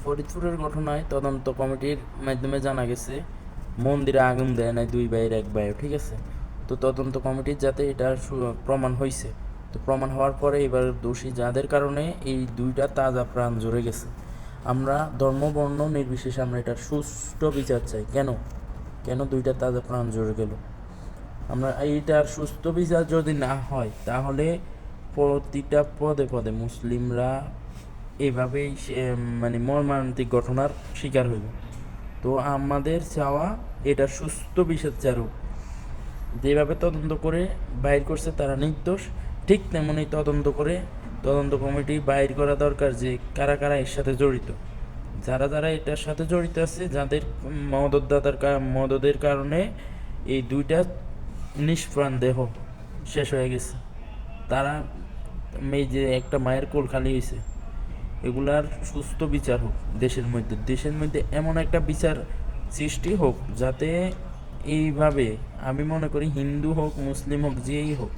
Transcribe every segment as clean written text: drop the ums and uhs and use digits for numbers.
ফরিদপুরের ঘটনায় তদন্ত কমিটির মাধ্যমে জানা গেছে মন্দিরে আগুন দেয় নাই দুই ভাইয়ের এক ভাইও, ঠিক আছে। তো তদন্ত কমিটির যাতে এটা প্রমাণ হয়েছে, তো প্রমাণ হওয়ার পরে এবার দোষী যাদের কারণে এই দুইটা তাজা প্রাণ জুড়ে গেছে, আমরা ধর্ম বর্ণ নির্বিশেষে আমরা এটার সুষ্ঠু বিচার চাই। কেন কেন দুইটা তাজা প্রাণ জুড়ে গেল? আমরা এইটার সুস্থ বিচার যদি না হয় তাহলে প্রতিটা পদে পদে মুসলিমরা এভাবেই মানে মর্মান্তিক ঘটনার শিকার হইব। তো আমাদের চাওয়া এটা সুস্থ বিচার হোক। যেভাবে তদন্ত করে বাইর করছে তারা নির্দোষ, ঠিক তেমনি তদন্ত কমিটি বাইর করা দরকার যে কারা কারা এর সাথে জড়িত, যারা যারা এটার সাথে জড়িত আছে, যাদের মদদের কারণে এই দুইটা নিষ্প্রাণ দেহ শেষ হয়ে গেছে। তারা এই যে একটা মায়ের কোল খালি হয়েছে, এগুলার সুস্থ বিচার হোক দেশের মধ্যে এমন একটা বিচার সৃষ্টি হোক যাতে এইভাবে, আমি মনে করি হিন্দু হোক মুসলিম হোক যেই হোক,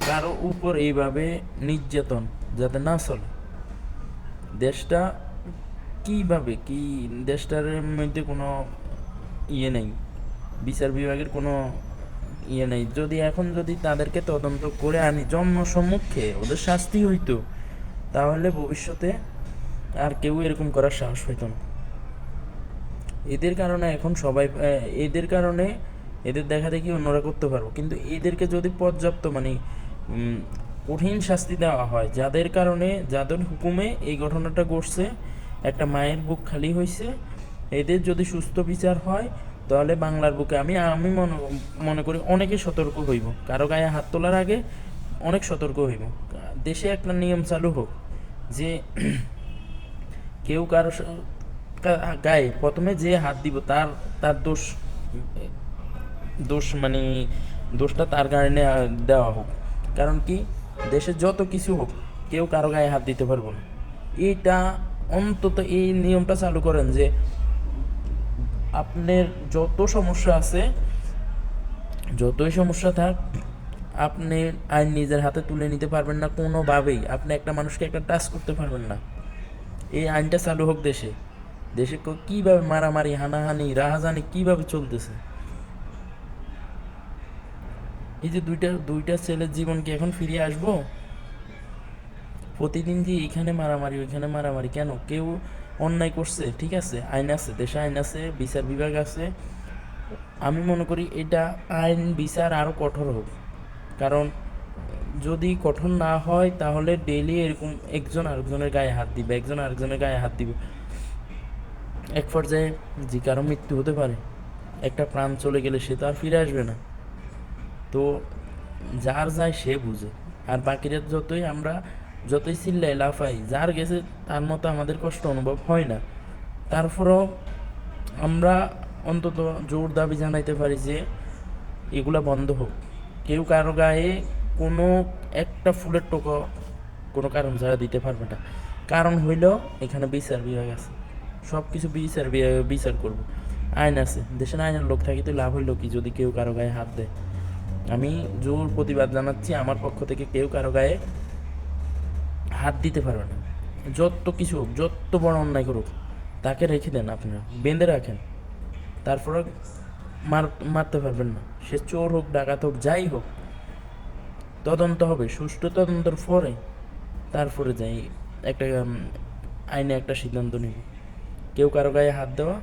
কারো উপর এইভাবে নির্যাতন যাতে না চলে। দেশটা কীভাবে কি, দেশটার মধ্যে কোনো ইয়ে নেই, বিচার বিভাগের কোনো ইয়ে নেই। যদি তাদেরকে তদন্ত করে আনি জনসম্মুখে, ওদের শাস্তি হইতো, তাহলে ভবিষ্যতে আর কেউ এরকম করার সাহস হইতো না। এদের কারণে এখন সবাই, এদের কারণে এদের দেখা দেখি অন্যরা করতে পারবো, কিন্তু এদেরকে যদি পর্যাপ্ত মানে কঠিন শাস্তি দেওয়া হয়, যাদের হুকুমে এই ঘটনাটা ঘটছে, একটা মায়ের বুক খালি হয়েছে, এদের যদি সুস্থ বিচার হয় তাহলে বাংলার বুকে আমি আমি মনে করি অনেকে সতর্ক হইব, কারো গায়ে হাত তোলার আগে অনেক সতর্ক হইব। দেশে একটা নিয়ম চালু হোক যে কেউ কারো গায়ে প্রথমে যে হাত দিব তার তার দোষ দোষ মানে দোষটা তার কারণে দেওয়া হোক। কারণ কি, দেশে যত কিছু হোক কেউ কারো গায়ে হাত দিতে পারবো না। এইটা অন্তত এই নিয়মটা চালু করেন যে আপনার যত সমস্যা আছে, যতই সমস্যা থাক, আপনি আইন নিজের হাতে তুলে নিতে পারবেন না কোনোভাবেই। আপনি একটা মানুষকে একটা টাচ করতে পারবেন না। এই আইনটা চালু হোক দেশে। দেশে কীভাবে মারামারি হানাহানি রাহাজানি কীভাবে চলতেছে, এই যে দুইটা ছেলের জীবন কি এখন ফিরে আসবো? প্রতিদিন যে এখানে মারামারি ওইখানে মারামারি, কেন? কেউ অন্যায় করছে, ঠিক আছে, আইন আছে, দেশে আইন আছে, বিচার বিভাগ আছে। আমি মনে করি এটা আইন বিচার আরও কঠোর হোক। কারণ যদি কঠোর না হয় তাহলে ডেইলি এরকম একজন আরেকজনের গায়ে হাত দিবে। এক পর্যায়ে যে কারো মৃত্যু হতে পারে, একটা প্রাণ চলে গেলে সে তো আর ফিরে আসবে না। তো যার যায় সে বুঝে। আর বাকিরা যতই চিল্লাই লাফাই, যার গেছে তার মতো আমাদের কষ্ট অনুভব হয় না। তারপরও আমরা অন্তত জোর দাবি জানাইতে পারি যে এগুলা বন্ধ হোক। কেউ কারো গায়ে কোনো একটা ফুলের টোকা কোনো কারণ ছাড়া দিতে পারবে না। কারণ হইল এখানে বিচার বিভাগ আছে, সব কিছু বিচার করবো, আইন আছে, দেশের আইনের লোক থাকিতে লাভ হইল কি যদি কেউ কারো গায়ে হাত দেয়? আমি জোর প্রতিবাদ জানাচ্ছি, আমার পক্ষ থেকে কেউ কারো গায়ে হাত দিতে পারবে না। যত কিছু হোক, যত বড় অন্যায় করুক, তাকে রেখে দেন, আপনারা বেঁধে রাখেন, তারপরে মারতে পারবেন না। সে চোর হোক ডাকাত হোক যাই হোক, তদন্ত হবে, সুষ্ঠু তদন্তর পরে তারপরে যাই একটা আইনে একটা সিদ্ধান্ত নিব। কেউ কারো গায়ে হাত দেওয়া